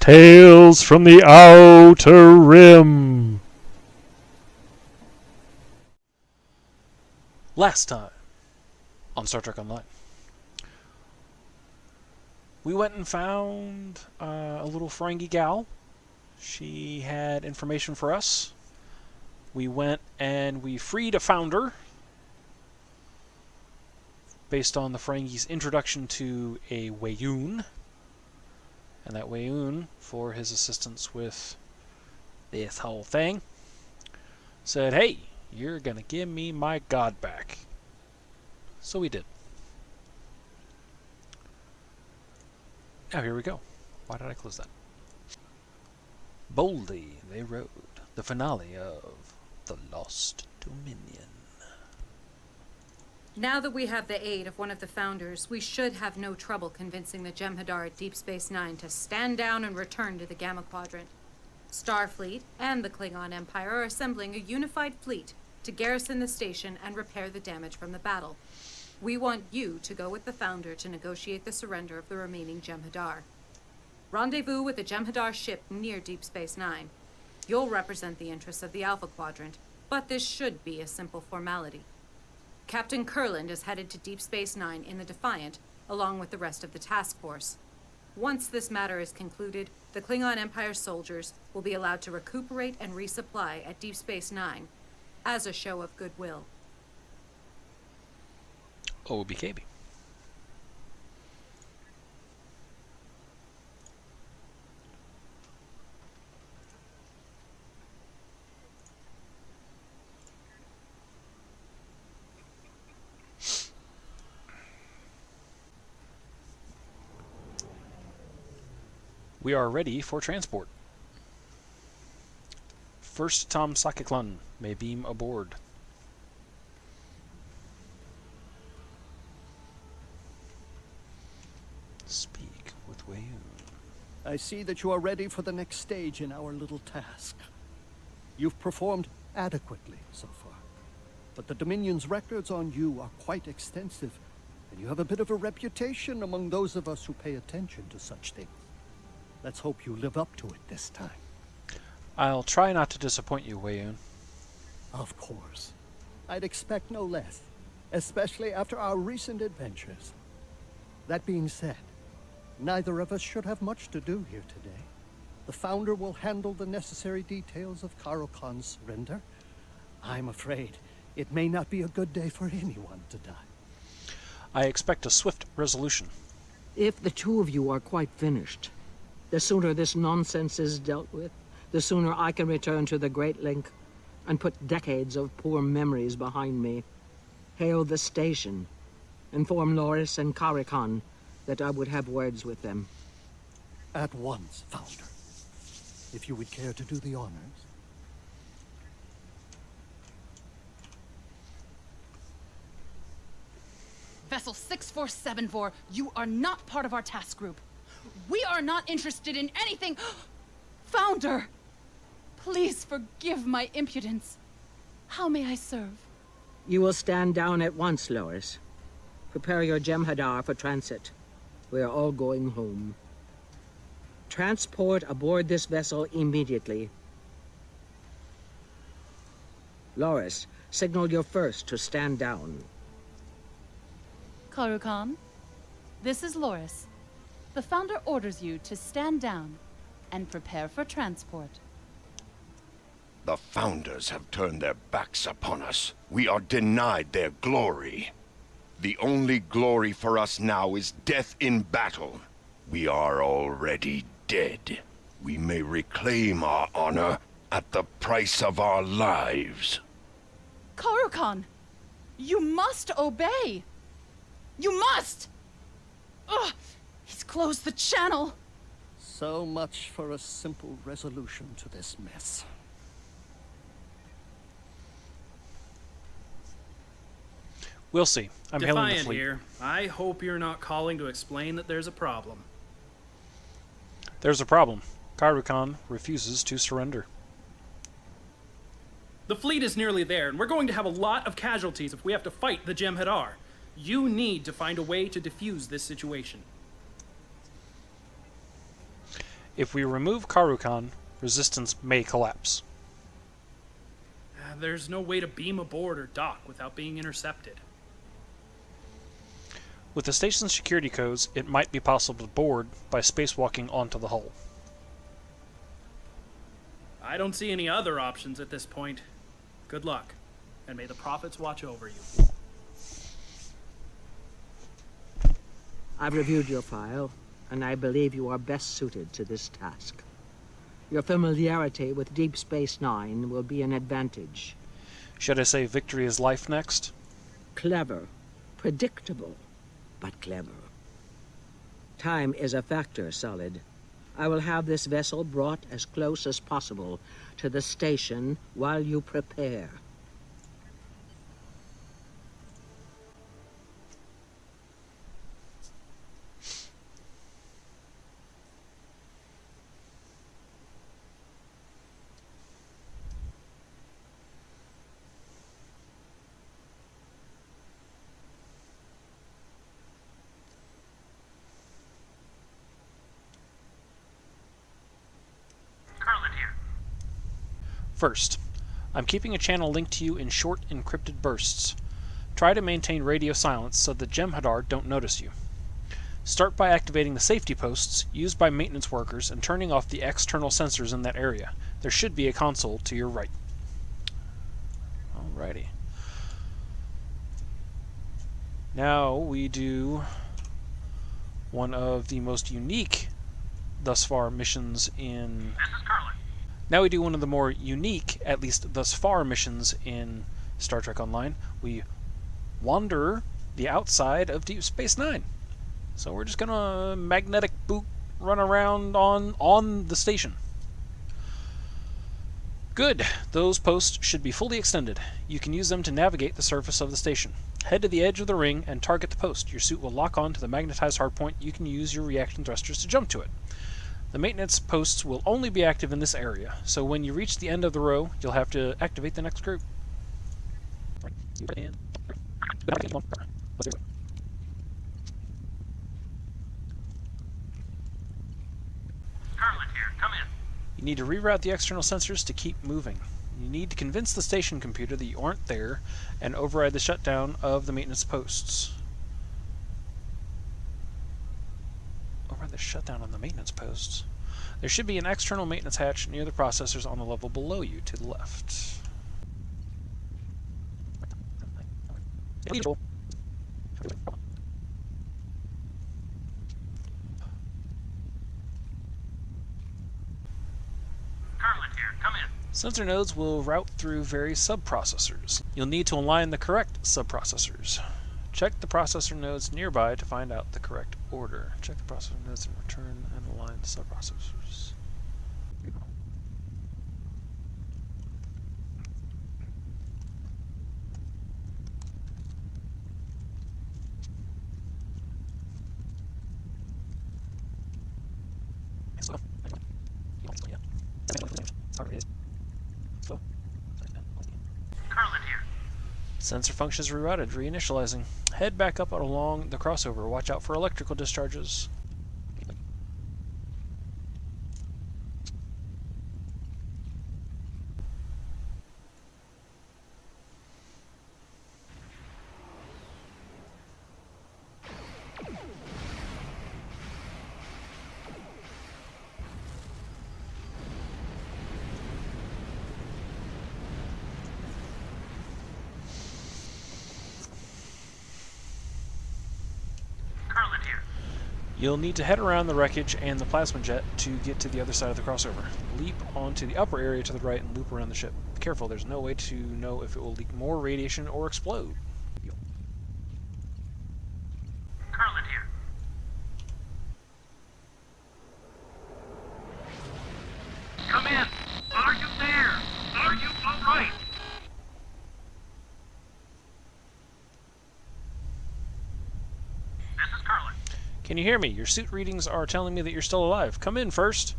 Tales from the Outer Rim. Last time on Star Trek Online, we went and found a little Ferengi gal. She had information for us. We went and we freed a founder based on the Ferengi's introduction to a Weyoun. And that Weyoun, for his assistance with this whole thing, said, "Hey, you're gonna give me my god back." So we did. Now here we go. Why did I close that? Boldly they rode, the finale of The Lost Dominion. Now that we have the aid of one of the founders, we should have no trouble convincing the Jem'Hadar at Deep Space Nine to stand down and return to the Gamma Quadrant. Starfleet and the Klingon Empire are assembling a unified fleet to garrison the station and repair the damage from the battle. We want you to go with the founder to negotiate the surrender of the remaining Jem'Hadar. Rendezvous with the Jem'Hadar ship near Deep Space Nine. You'll represent the interests of the Alpha Quadrant, but this should be a simple formality. Captain Kurland is headed to Deep Space Nine in the Defiant, along with the rest of the task force. Once this matter is concluded, the Klingon Empire soldiers will be allowed to recuperate and resupply at Deep Space Nine as a show of goodwill. OBKB. We are ready for transport. First Tom Sakiklan may beam aboard. Speak with Weyoun. I see that you are ready for the next stage in our little task. You've performed adequately so far, but the Dominion's records on you are quite extensive, and you have a bit of a reputation among those of us who pay attention to such things. Let's hope you live up to it this time. I'll try not to disappoint you, Weyoun. Of course. I'd expect no less, especially after our recent adventures. That being said, neither of us should have much to do here today. The Founder will handle the necessary details of Kharokhan's surrender. I'm afraid it may not be a good day for anyone to die. I expect a swift resolution. If the two of you are quite finished, the sooner this nonsense is dealt with, the sooner I can return to the Great Link and put decades of poor memories behind me. Hail the station. Inform Loris and Kharokhan that I would have words with them. At once, Founder. If you would care to do the honors. Vessel 6474, you are not part of our task group. We are not interested in anything. Founder! Please forgive my impudence. How may I serve? You will stand down at once, Loris. Prepare your Jem'Hadar for transit. We are all going home. Transport aboard this vessel immediately. Loris, signal your first to stand down. Kharokhan, this is Loris. The Founder orders you to stand down and prepare for transport. The Founders have turned their backs upon us. We are denied their glory. The only glory for us now is death in battle. We are already dead. We may reclaim our honor at the price of our lives. Kharokhan, you must obey. You must! Ugh! He's closed the channel! So much for a simple resolution to this mess. We'll see. I'm hailing the Defiant fleet. here. I hope you're not calling to explain that there's a problem. There's a problem. Kharokhan refuses to surrender. The fleet is nearly there, and we're going to have a lot of casualties if we have to fight the Jem'Hadar. You need to find a way to defuse this situation. If we remove Karukan, resistance may collapse. There's no way to beam aboard or dock without being intercepted. With the station's security codes, it might be possible to board by spacewalking onto the hull. I don't see any other options at this point. Good luck, and may the prophets watch over you. I've reviewed your file, and I believe you are best suited to this task. Your familiarity with Deep Space Nine will be an advantage. Should I say victory is life next? Clever, predictable, but clever. Time is a factor, Solid. I will have this vessel brought as close as possible to the station while you prepare. First, I'm keeping a channel linked to you in short encrypted bursts. Try to maintain radio silence so the Jem'Hadar don't notice you. Start by activating the safety posts used by maintenance workers and turning off the external sensors in that area. There should be a console to your right. Alrighty. Now we do one of the most unique thus far missions in... Now we do one of the more unique, at least thus far, missions in Star Trek Online. We wander the outside of Deep Space Nine. So we're just gonna magnetic boot run around on the station. Good. Those posts should be fully extended. You can use them to navigate the surface of the station. Head to the edge of the ring and target the post. Your suit will lock on to the magnetized hardpoint. You can use your reaction thrusters to jump to it. The maintenance posts will only be active in this area, so when you reach the end of the row, you'll have to activate the next group. You need to reroute the external sensors to keep moving. You need to convince the station computer that you aren't there and override the shutdown of the maintenance posts. Override the shutdown on the maintenance posts. There should be an external maintenance hatch near the processors on the level below you to the left. Sensor nodes will route through various subprocessors. You'll need to align the correct subprocessors. Check the processor nodes nearby to find out the correct order. Check the processor nodes and return and align the subprocessors. Sensor functions rerouted, reinitializing. Head back up along the crossover. Watch out for electrical discharges. You'll need to head around the wreckage and the plasma jet to get to the other side of the crossover. Leap onto the upper area to the right and loop around the ship. Be careful, there's no way to know if it will leak more radiation or explode. Carlin here. Come in! Are you there? Are you alright? This is Carlin. Can you hear me? Your suit readings are telling me that you're still alive. Come in first.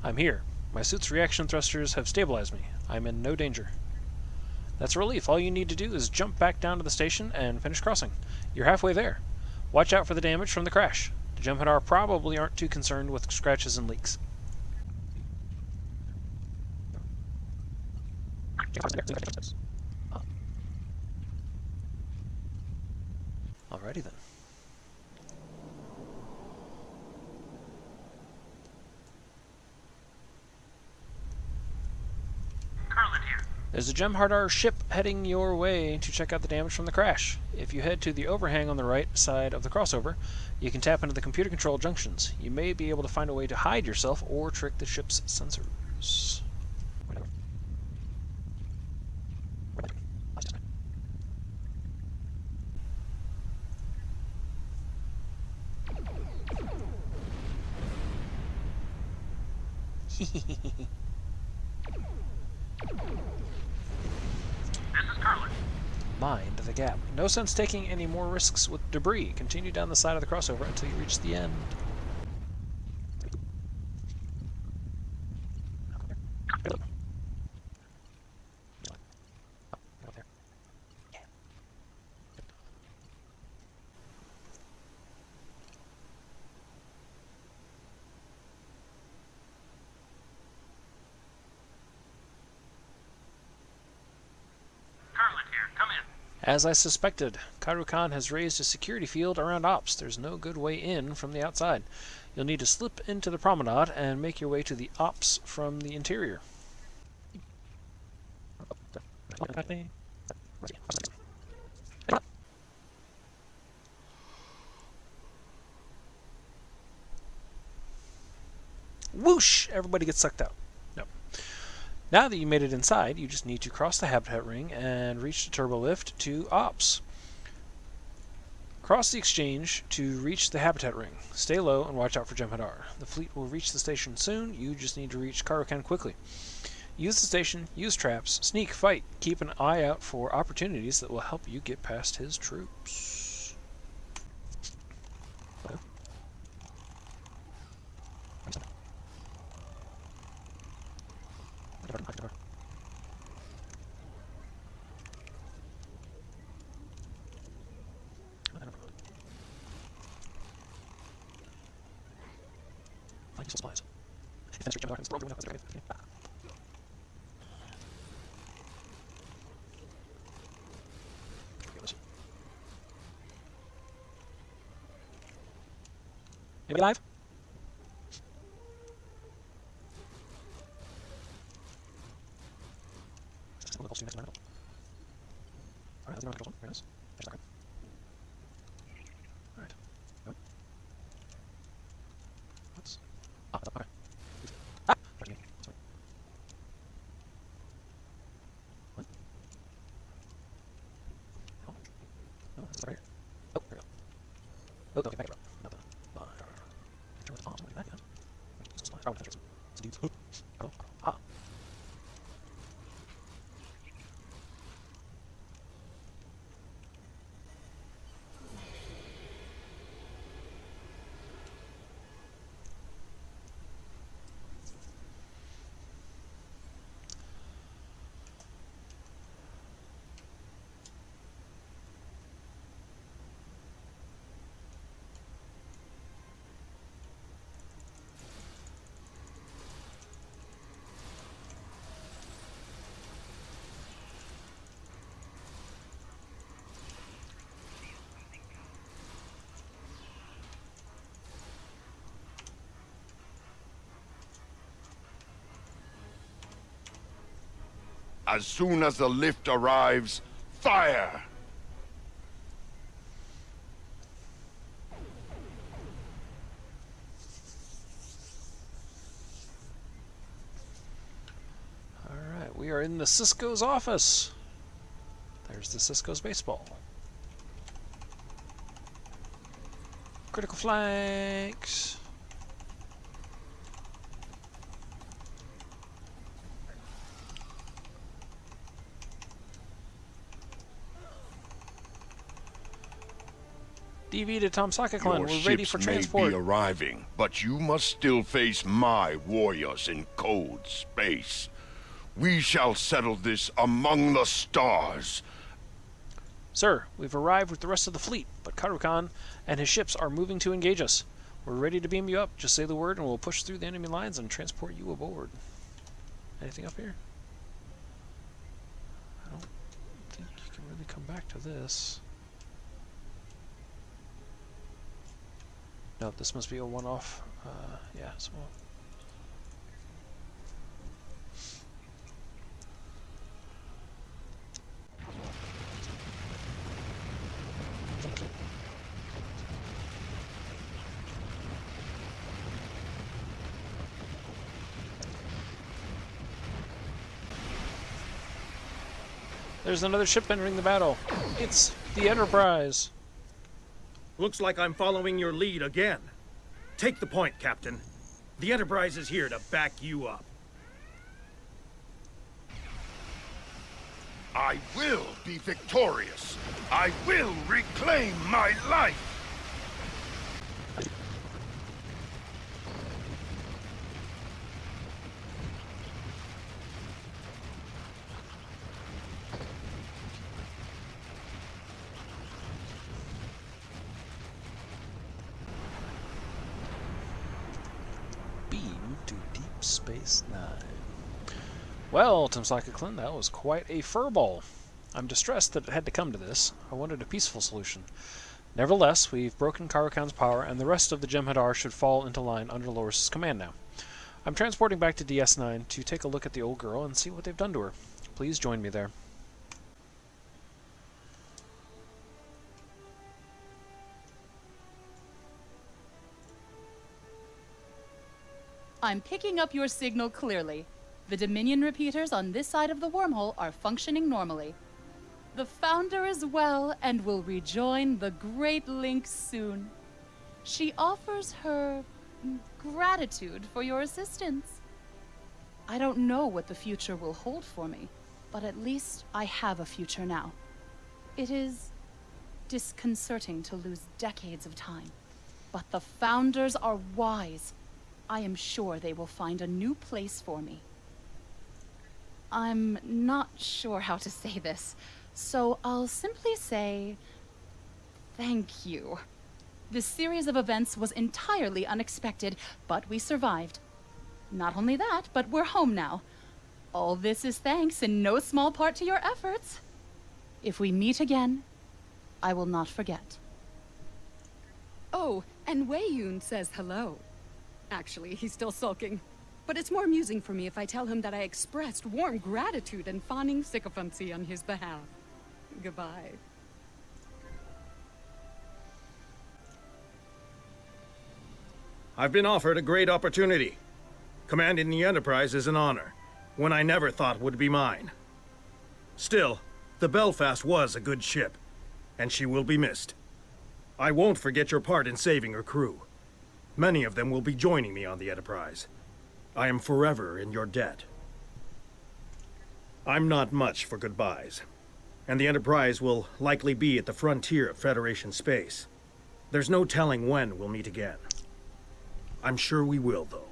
I'm here. My suit's reaction thrusters have stabilized me. I'm in no danger. That's a relief. All you need to do is jump back down to the station and finish crossing. You're halfway there. Watch out for the damage from the crash. The Jem'Hadar probably aren't too concerned with scratches and leaks. Alrighty then. Curlin here. There's a Jem'Hadar ship heading your way to check out the damage from the crash. If you head to the overhang on the right side of the crossover, you can tap into the computer control junctions. You may be able to find a way to hide yourself or trick the ship's sensors. This is Curlin. Mind the gap. No sense taking any more risks with debris. Continue down the side of the crossover until you reach the end. Curlin here. Come in. As I suspected, Kairukan has raised a security field around Ops. There's no good way in from the outside. You'll need to slip into the promenade and make your way to the Ops from the interior. Whoosh! Everybody gets sucked out. No. Now that you made it inside, you just need to cross the habitat ring and reach the turbo lift to Ops. Cross the exchange to reach the habitat ring. Stay low and watch out for Jem'Hadar. The fleet will reach the station soon. You just need to reach Kairukan quickly. Use the station, use traps, sneak, fight. Keep an eye out for opportunities that will help you get past his troops. Hello? Find useful supplies. Defense for Jem'Hadar. Anybody alive? Alright, let's go. There it is. Alright. Nope. What's... Ah, okay. Ah! Sorry. What? No. No, this is right here. Oh, there we go. Oh, okay, back it up. Not the... Turn with bombs, back up. Oh, that's some dudes. Oh, ah. As soon as the lift arrives, fire! Alright, we are in the Cisco's office. There's the Cisco's baseball. Critical flanks. DV to Tom Sakaklan, Your we're ready ships for may transport. be arriving, but you must still face my warriors in cold space. We shall settle this among the stars. Sir, we've arrived with the rest of the fleet, but Kairukan and his ships are moving to engage us. We're ready to beam you up. Just say the word and we'll push through the enemy lines and transport you aboard. Anything up here? come back to this. No, this must be a one-off. Yeah, so there's another ship entering the battle. It's the Enterprise. Looks like I'm following your lead again. Take the point, Captain. The Enterprise is here to back you up. I will be victorious. I will reclaim my life. Beam to Deep Space Nine. Well, Timsakaklan, that was quite a furball. I'm distressed that it had to come to this. I wanted a peaceful solution. Nevertheless, we've broken Karakan's power, and the rest of the Jem'Hadar should fall into line under Loris's command now. I'm transporting back to DS9 to take a look at the old girl and see what they've done to her. Please join me there. I'm picking up your signal clearly. The Dominion repeaters on this side of the wormhole are functioning normally. The Founder is well and will rejoin the Great Link soon. She offers her gratitude for your assistance. I don't know what the future will hold for me, but at least I have a future now. It is disconcerting to lose decades of time, but the Founders are wise. I am sure they will find a new place for me. I'm not sure how to say this, so I'll simply say thank you. This series of events was entirely unexpected, but we survived. Not only that, but we're home now. All this is thanks in no small part to your efforts. If we meet again, I will not forget. Oh, and Wei Yun says hello. Actually, he's still sulking. But it's more amusing for me if I tell him that I expressed warm gratitude and fawning sycophancy on his behalf. Goodbye. I've been offered a great opportunity. Commanding the Enterprise is an honor, one I never thought would be mine. Still, the Belfast was a good ship, and she will be missed. I won't forget your part in saving her crew. Many of them will be joining me on the Enterprise. I am forever in your debt. I'm not much for goodbyes, and the Enterprise will likely be at the frontier of Federation space. There's no telling when we'll meet again. I'm sure we will, though.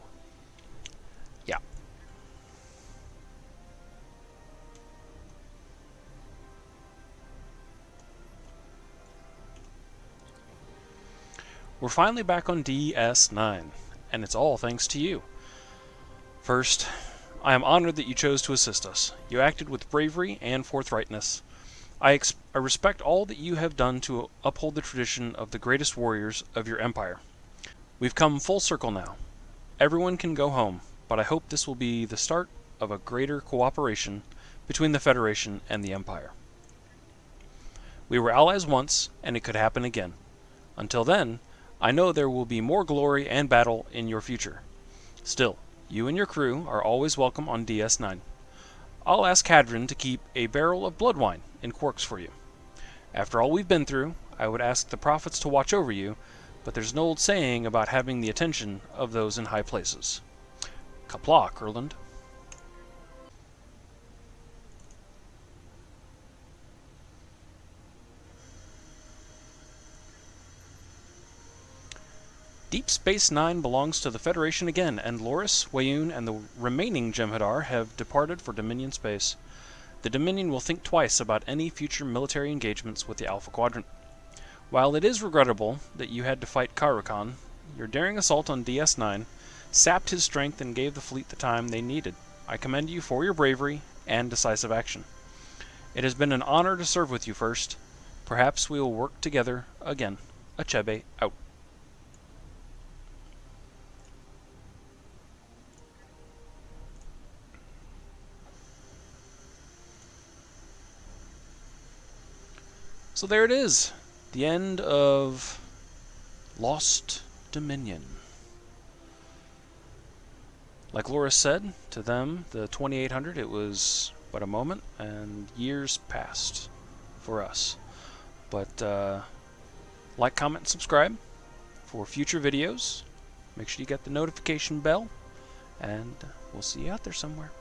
Yeah. We're finally back on DS9, and it's all thanks to you. First, I am honored that you chose to assist us. You acted with bravery and forthrightness. I respect all that you have done to uphold the tradition of the greatest warriors of your empire. We've come full circle now. Everyone can go home, but I hope this will be the start of a greater cooperation between the Federation and the Empire. We were allies once, and it could happen again. Until then, I know there will be more glory and battle in your future. Still, you and your crew are always welcome on DS9. I'll ask Hadron to keep a barrel of blood wine in Quarks for you. After all we've been through, I would ask the prophets to watch over you, but there's an old saying about having the attention of those in high places. Kapla, Erland. Deep Space Nine belongs to the Federation again, and Loris, Wayun, and the remaining Jem'Hadar have departed for Dominion space. The Dominion will think twice about any future military engagements with the Alpha Quadrant. While it is regrettable that you had to fight Karakan, your daring assault on DS9 sapped his strength and gave the fleet the time they needed. I commend you for your bravery and decisive action. It has been an honor to serve with you first. Perhaps we will work together again. Achebe out. So there it is. The end of Lost Dominion. Like Laura said, to them, the 2800, it was but a moment, and years passed for us. But like, comment, and subscribe for future videos. Make sure you get the notification bell, and we'll see you out there somewhere.